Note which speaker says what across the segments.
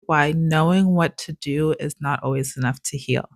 Speaker 1: why knowing what to do is not always enough to heal.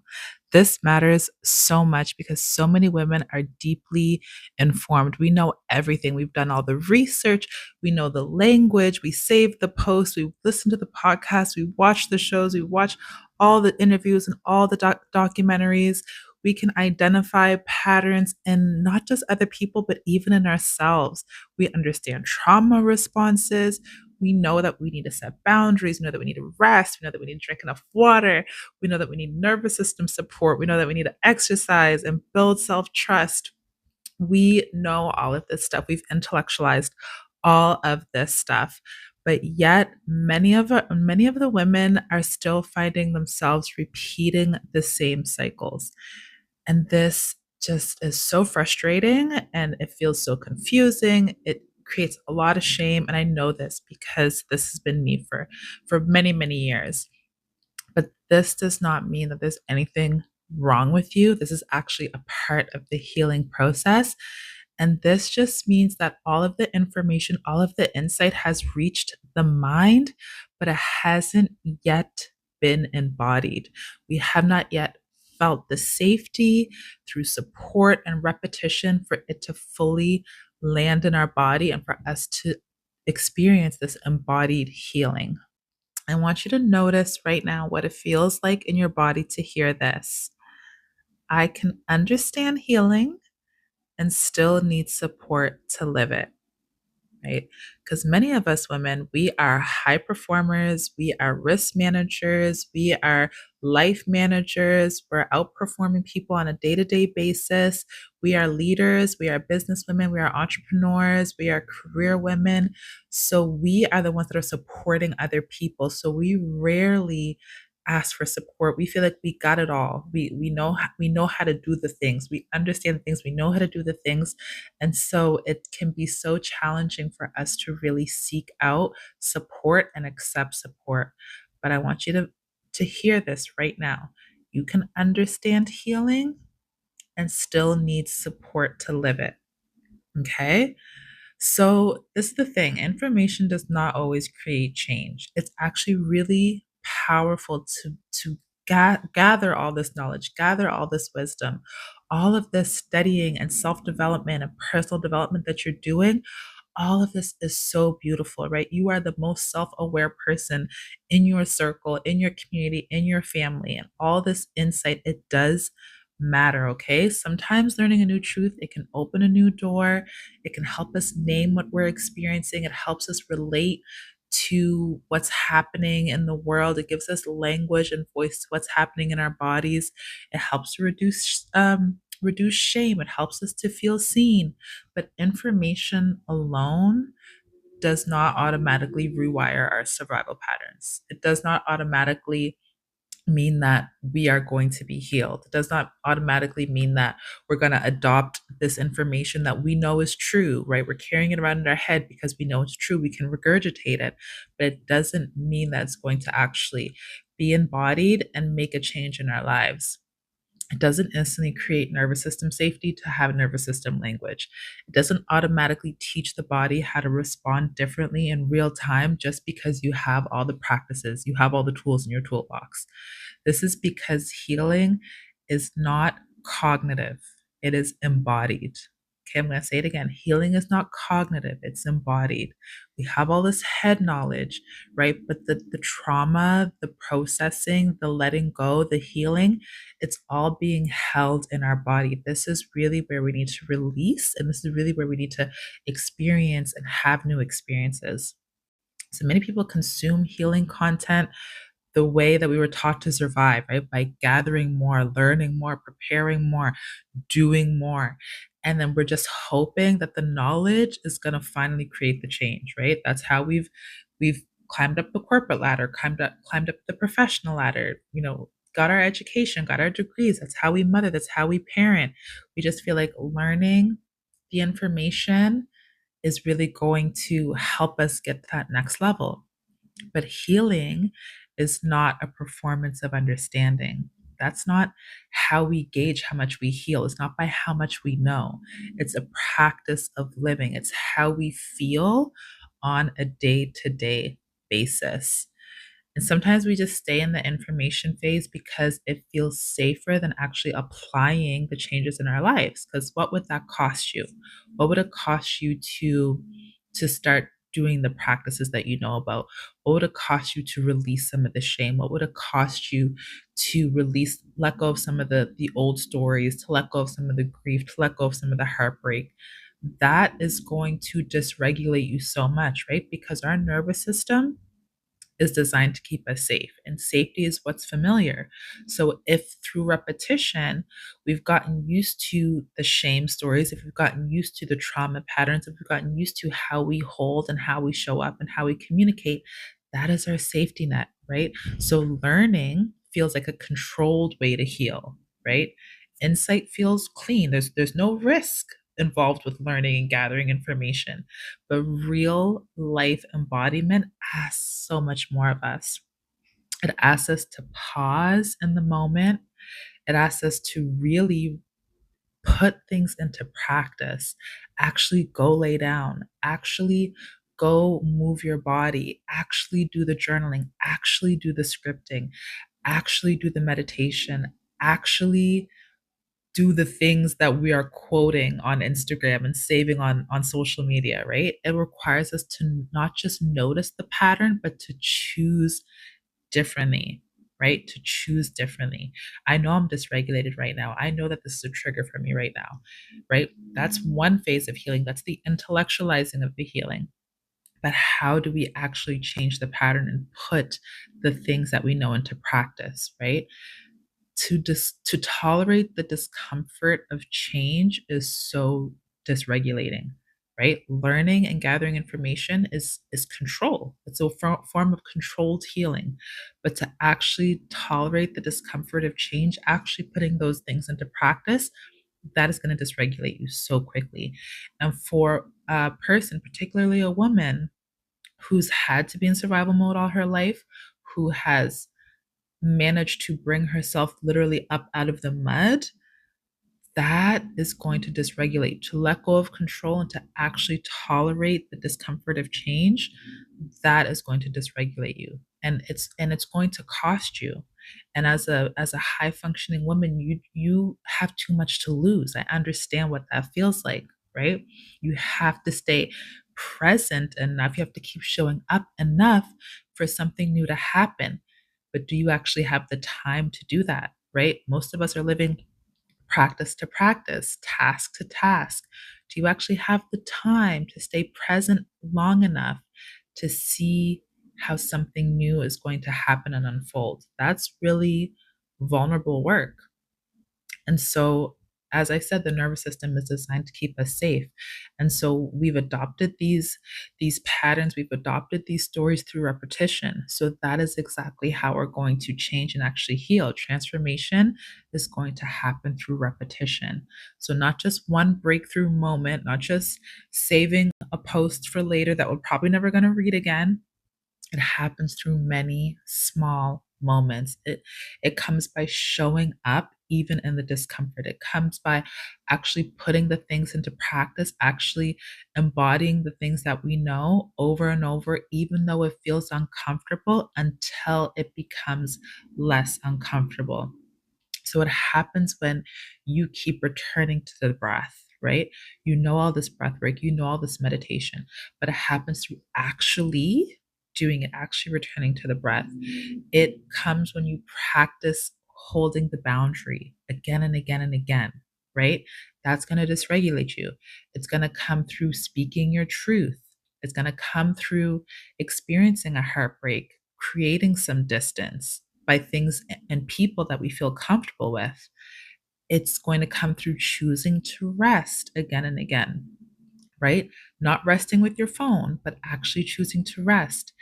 Speaker 1: This matters so much because so many women are deeply informed. We know everything. We've done all the research. We know the language. We save the posts. We listen to the podcasts. We watch the shows. We watch all the interviews and all the documentaries. We can identify patterns in not just other people, but even in ourselves. We understand trauma responses. We know that we need to set boundaries. We know that we need to rest. We know that we need to drink enough water. We know that we need nervous system support. We know that we need to exercise and build self trust. We know all of this stuff. We've intellectualized all of this stuff. But yet, many of the women are still finding themselves repeating the same cycles. And this just is so frustrating and it feels so confusing. It creates a lot of shame. And I know this because this has been me for many, many years. But this does not mean that there's anything wrong with you. This is actually a part of the healing process. And this just means that all of the information, all of the insight has reached the mind, but it hasn't yet been embodied. We have not yet felt the safety through support and repetition for it to fully land in our body and for us to experience this embodied healing. I want you to notice right now what it feels like in your body to hear this. I can understand healing and still need support to live it, right? Because many of us women, we are high performers, we are risk managers, we are life managers, we're outperforming people on a day to day basis. We are leaders, we are business women, we are entrepreneurs, we are career women. So we are the ones that are supporting other people. So we rarely ask for support. We feel like we got it all. We know how to do the things. We understand the things. We know how to do the things, and so it can be so challenging for us to really seek out support and accept support. But I want you to hear this right now. You can understand healing and still need support to live it. Okay? So, this is the thing, information does not always create change. It's actually really powerful to gather all this knowledge, gather all this wisdom, all of this studying and self development and personal development that you're doing. All of this is so beautiful, right? You are the most self aware person in your circle, in your community, in your family, and all this insight, it does matter, okay? Sometimes learning a new truth, it can open a new door. It can help us name what we're experiencing. It helps us relate to what's happening in the world. It gives us language and voice to what's happening in our bodies. It helps to reduce shame. It helps us to feel seen. But information alone does not automatically rewire our survival patterns. It does not automatically mean that we are going to be healed. It does not automatically mean that we're going to adopt this information that we know is true, right? We're carrying it around in our head because we know it's true. We can regurgitate it, but it doesn't mean that it's going to actually be embodied and make a change in our lives. It doesn't instantly create nervous system safety to have nervous system language. It doesn't automatically teach the body how to respond differently in real time just because you have all the practices, you have all the tools in your toolbox. This is because healing is not cognitive, it is embodied. Okay, I'm going to say it again. Healing is not cognitive, it's embodied. We have all this head knowledge, right? But the trauma, the processing, the letting go, the healing, it's all being held in our body. This is really where we need to release, and this is really where we need to experience and have new experiences. So many people consume healing content the way that we were taught to survive, right? By gathering more, learning more, preparing more, doing more. And then we're just hoping that the knowledge is going to finally create the change, right? That's how we've climbed up the corporate ladder, climbed up the professional ladder, got our education, got our degrees. That's how we mother, that's how we parent. We just feel like learning the information is really going to help us get to that next level. But healing is not a performance of understanding. That's not how we gauge how much we heal. It's not by how much we know. It's a practice of living. It's how we feel on a day to day basis. And sometimes we just stay in the information phase because it feels safer than actually applying the changes in our lives. Because what would that cost you? What would it cost you to start doing the practices that you know about? What would it cost you to release some of the shame? What would it cost you to release, let go of some of the old stories, to let go of some of the grief, to let go of some of the heartbreak? That is going to dysregulate you so much, right? Because our nervous system is designed to keep us safe, and safety is what's familiar. So, if through repetition we've gotten used to the shame stories, if we've gotten used to the trauma patterns, if we've gotten used to how we hold and how we show up and how we communicate, that is our safety net, right? So, learning feels like a controlled way to heal, right? Insight feels clean. There's no risk involved with learning and gathering information. But real life embodiment asks so much more of us. It asks us to pause in the moment. It asks us to really put things into practice. Actually go lay down. Actually go move your body. Actually do the journaling. Actually do the scripting. Actually do the meditation. Actually do the things that we are quoting on Instagram and saving on social media, right? It requires us to not just notice the pattern, but to choose differently, right? To choose differently. I know I'm dysregulated right now. I know that this is a trigger for me right now, right? That's one phase of healing. That's the intellectualizing of the healing. But how do we actually change the pattern and put the things that we know into practice, right? To tolerate the discomfort of change is so dysregulating, right? Learning and gathering information is control. It's a form of controlled healing. But to actually tolerate the discomfort of change, actually putting those things into practice, that is going to dysregulate you so quickly. And for a person, particularly a woman who's had to be in survival mode all her life, who has managed to bring herself literally up out of the mud, that is going to dysregulate. To let go of control and to actually tolerate the discomfort of change, that is going to dysregulate you. And it's going to cost you. And as a high functioning woman, you have too much to lose. I understand what that feels like, right? You have to stay present enough. You have to keep showing up enough for something new to happen. But do you actually have the time to do that, right? Most of us are living practice to practice, task to task. Do you actually have the time to stay present long enough to see how something new is going to happen and unfold? That's really vulnerable work. And so, as I said, the nervous system is designed to keep us safe. And so we've adopted these patterns, we've adopted these stories through repetition. So that is exactly how we're going to change and actually heal. Transformation is going to happen through repetition. So not just one breakthrough moment, not just saving a post for later that we're probably never going to read again. It happens through many small moments. It comes by showing up even in the discomfort. It comes by actually putting the things into practice, actually embodying the things that we know over and over, even though it feels uncomfortable, until it becomes less uncomfortable. So it happens when you keep returning to the breath, right? You know all this breath work, you know all this meditation, but it happens through actually doing it, actually returning to the breath. It comes when you practice holding the boundary again and again and again, right? That's going to dysregulate you. It's going to come through speaking your truth. It's going to come through experiencing a heartbreak, creating some distance by things and people that we feel comfortable with. It's going to come through choosing to rest again and again, right? Not resting with your phone, but actually choosing to rest.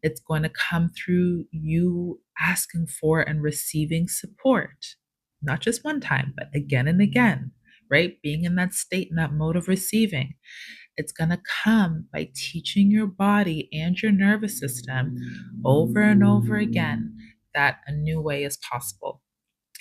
Speaker 1: It's going to come through you asking for and receiving support, not just one time, but again and again, right? Being in that state, in that mode of receiving. It's going to come by teaching your body and your nervous system over and over again that a new way is possible.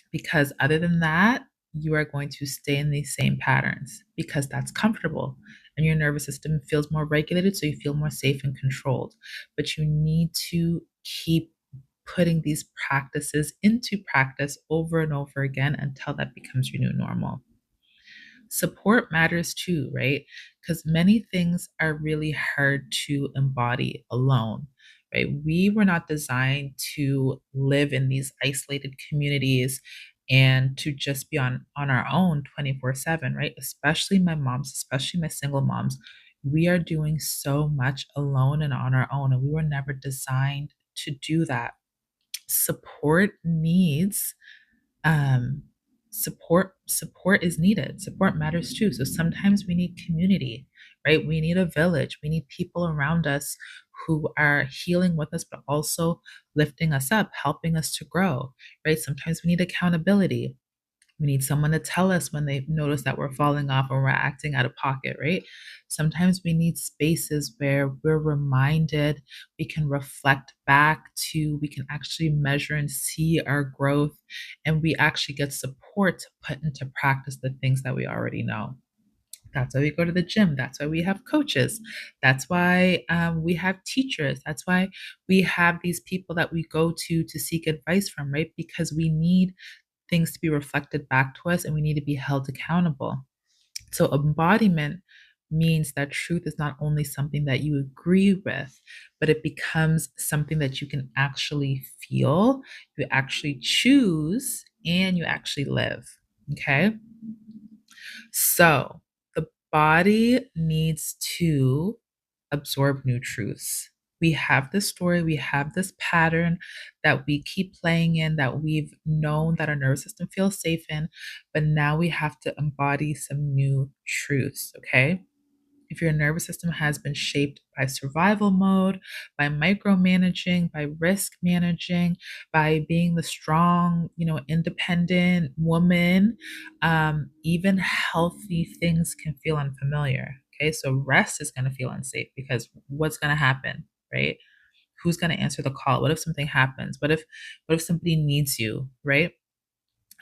Speaker 1: Because other than that, you are going to stay in these same patterns because that's comfortable and your nervous system feels more regulated, so you feel more safe and controlled. But you need to keep putting these practices into practice over and over again until that becomes your new normal. Support matters too, right? Because many things are really hard to embody alone, right? We were not designed to live in these isolated communities and to just be on our own 24/7, right? Especially my moms, especially my single moms. We are doing so much alone and on our own, and we were never designed to do that. Support needs um support is needed. Support matters too. So sometimes we need community, right? We need a village. We need people around us who are healing with us but also lifting us up, helping us to grow, right? Sometimes we need accountability. We need someone to tell us when they notice that we're falling off or we're acting out of pocket, right? Sometimes we need spaces where we're reminded, we can reflect back to, we can actually measure and see our growth, and we actually get support to put into practice the things that we already know. That's why we go to the gym. That's why we have coaches. That's why we have teachers. That's why we have these people that we go to seek advice from, right? Because we need things to be reflected back to us and we need to be held accountable. So, embodiment means that truth is not only something that you agree with, but it becomes something that you can actually feel, you actually choose, and you actually live. Okay. So, the body needs to absorb new truths. We have this story, we have this pattern that we keep playing in, that we've known that our nervous system feels safe in, but now we have to embody some new truths, okay? If your nervous system has been shaped by survival mode, by micromanaging, by risk managing, by being the strong, independent woman, even healthy things can feel unfamiliar. Okay, so rest is going to feel unsafe because what's going to happen, right? Who's going to answer the call? What if something happens? What if somebody needs you, right?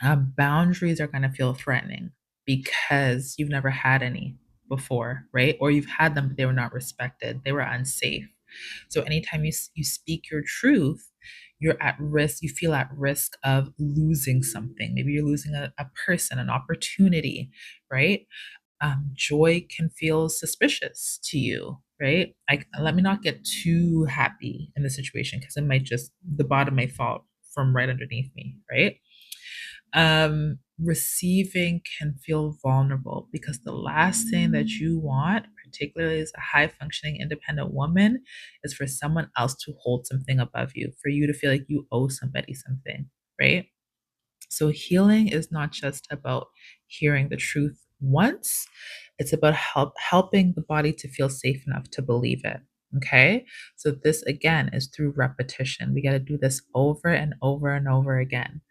Speaker 1: Boundaries are going to feel threatening because you've never had any before, right? Or you've had them, but they were not respected. They were unsafe. So anytime you speak your truth, you're at risk. You feel at risk of losing something. Maybe you're losing a person, an opportunity, right? Joy can feel suspicious to you, right? Like, let me not get too happy in the situation because it might just, the bottom may fall from right underneath me, right? Receiving can feel vulnerable because the last thing that you want, particularly as a high functioning independent woman, is for someone else to hold something above you, for you to feel like you owe somebody something, right? So healing is not just about hearing the truth once, it's about helping the body to feel safe enough to believe it. Okay. So this again is through repetition. We got to do this over and over and over again.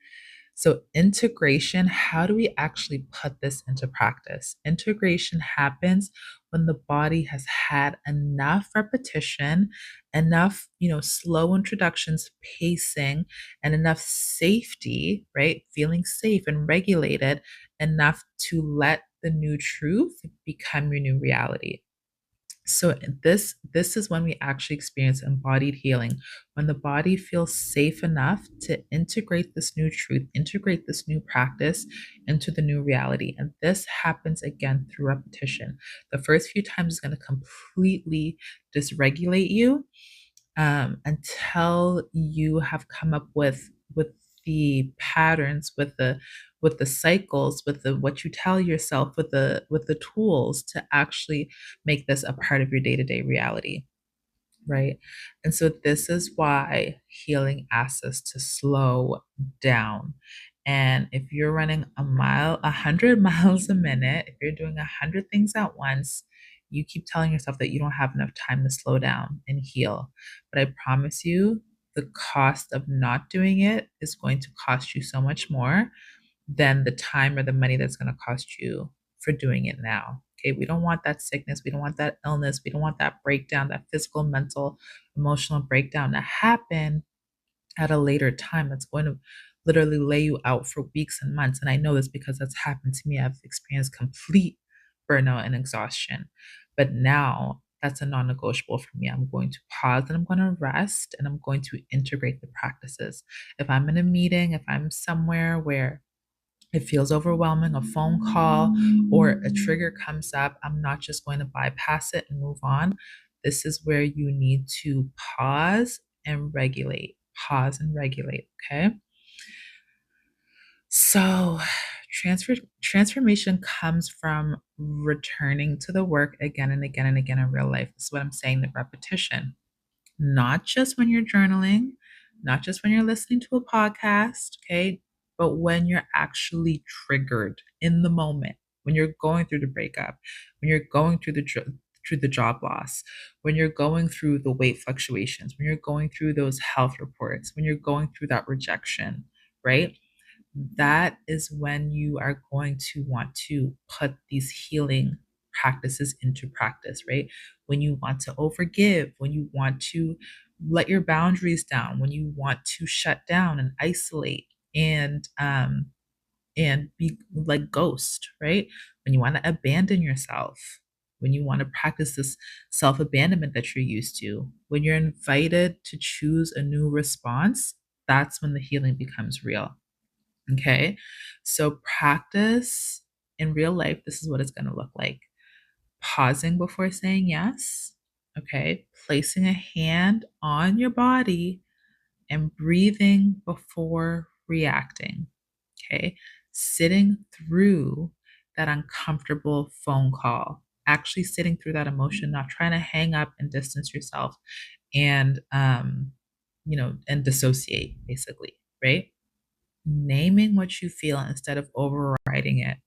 Speaker 1: So, integration, how do we actually put this into practice? Integration happens when the body has had enough repetition, enough, slow introductions, pacing, and enough safety, right? Feeling safe and regulated enough to let the new truth become your new reality. So this is when we actually experience embodied healing, when the body feels safe enough to integrate this new truth, integrate this new practice into the new reality. And this happens again through repetition. The first few times is going to completely dysregulate you, until you have come up with the patterns, with the cycles, with the what you tell yourself, with the tools to actually make this a part of your day-to-day reality, right? And so this is why healing asks us to slow down. And if you're running 100 miles a minute, if you're doing 100 things at once, you keep telling yourself that you don't have enough time to slow down and heal. But I promise you, the cost of not doing it is going to cost you so much more than the time or the money that's going to cost you for doing it now. Okay, we don't want that sickness. We don't want that illness. We don't want that breakdown, that physical, mental, emotional breakdown to happen at a later time. That's going to literally lay you out for weeks and months. And I know this because that's happened to me. I've experienced complete burnout and exhaustion. But now That's a non-negotiable for me. I'm going to pause and I'm going to rest and I'm going to integrate the practices. If I'm in a meeting, if I'm somewhere where it feels overwhelming, a phone call or a trigger comes up, I'm not just going to bypass it and move on. This is where you need to pause and regulate. Pause and regulate. Okay. So, transformation comes from returning to the work again and again and again in real life. This is what I'm saying, the repetition. Not just when you're journaling, not just when you're listening to a podcast, okay? But when you're actually triggered in the moment, when you're going through the breakup, when you're going through the job loss, when you're going through the weight fluctuations, when you're going through those health reports, when you're going through that rejection, right? That is when you are going to want to put these healing practices into practice, right? When you want to overgive, when you want to let your boundaries down, when you want to shut down and isolate and be like ghost, right? When you want to abandon yourself, when you want to practice this self abandonment that you're used to, when you're invited to choose a new response, that's when the healing becomes real. Okay. So practice in real life, this is what it's going to look like. Pausing before saying yes. Okay. Placing a hand on your body and breathing before reacting. Okay. Sitting through that uncomfortable phone call, actually sitting through that emotion, not trying to hang up and distance yourself and, and dissociate basically, right? Naming what you feel instead of overriding it,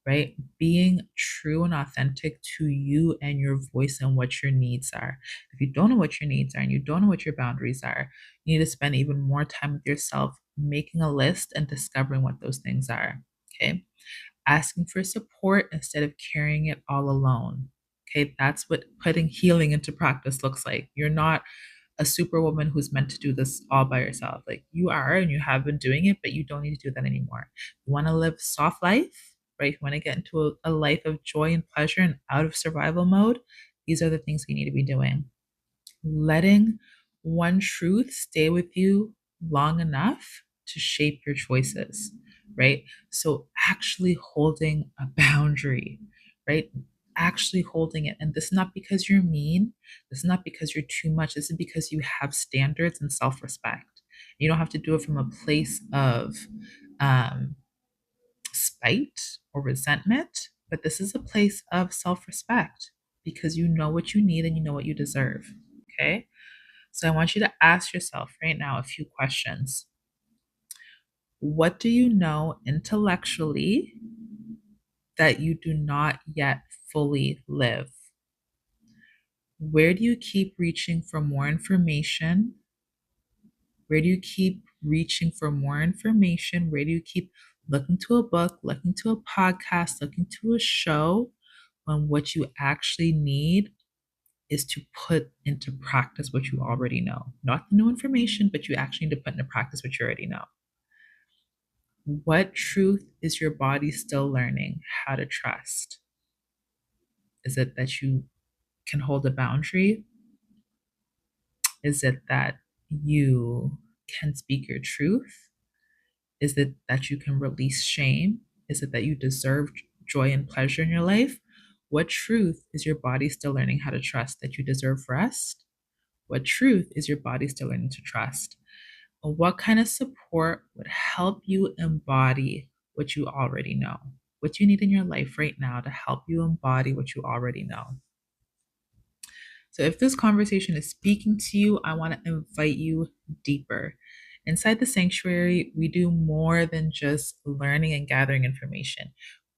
Speaker 1: right? Being true and authentic to you and your voice and what your needs are. If you don't know what your needs are and you don't know what your boundaries are, you need to spend even more time with yourself making a list and discovering what those things are. Okay. Asking for support instead of carrying it all alone. Okay. That's what putting healing into practice looks like. You're not a superwoman who's meant to do this all by yourself. Like you are and you have been doing it, but you don't need to do that anymore. You want to live soft life, right? You want to get into a life of joy and pleasure and out of survival mode. These are the things you need to be doing. Letting one truth stay with you long enough to shape your choices, right? So actually holding a boundary, right? Actually holding it. And this is not because you're mean. This is not because you're too much. This is because you have standards and self respect. You don't have to do it from a place of um, spite or resentment, but this is a place of self respect because you know what you need and you know what you deserve. Okay. So I want you to ask yourself right now a few questions. What do you know intellectually that you do not yet fully live? Where do you keep reaching for more information? Where do you keep reaching for more information? Where do you keep looking to a book, looking to a podcast, looking to a show when what you actually need is to put into practice what you already know? Not the new information, but you actually need to put into practice what you already know. What truth is your body still learning how to trust? Is it that you can hold a boundary? Is it that you can speak your truth? Is it that you can release shame? Is it that you deserve joy and pleasure in your life? What truth is your body still learning how to trust? That you deserve rest? What truth is your body still learning to trust? What kind of support would help you embody what you already know? What you need in your life right now to help you embody what you already know? So, if this conversation is speaking to you, I want to invite you deeper. Inside the sanctuary, we do more than just learning and gathering information.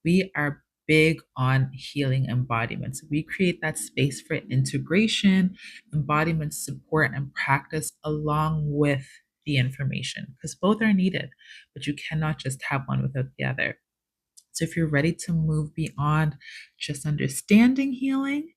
Speaker 1: We are big on healing embodiments. We create that space for integration, embodiment support, and practice along with the information because both are needed, but you cannot just have one without the other. So if you're ready to move beyond just understanding healing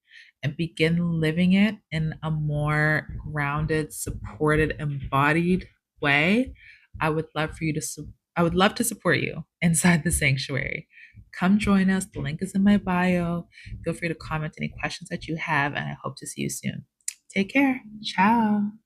Speaker 1: and begin living it in a more grounded, supported, embodied way, I would love to support you inside the sanctuary. Come join us. The link is in my bio. Feel free to comment any questions that you have, and I hope to see you soon. Take care. Ciao.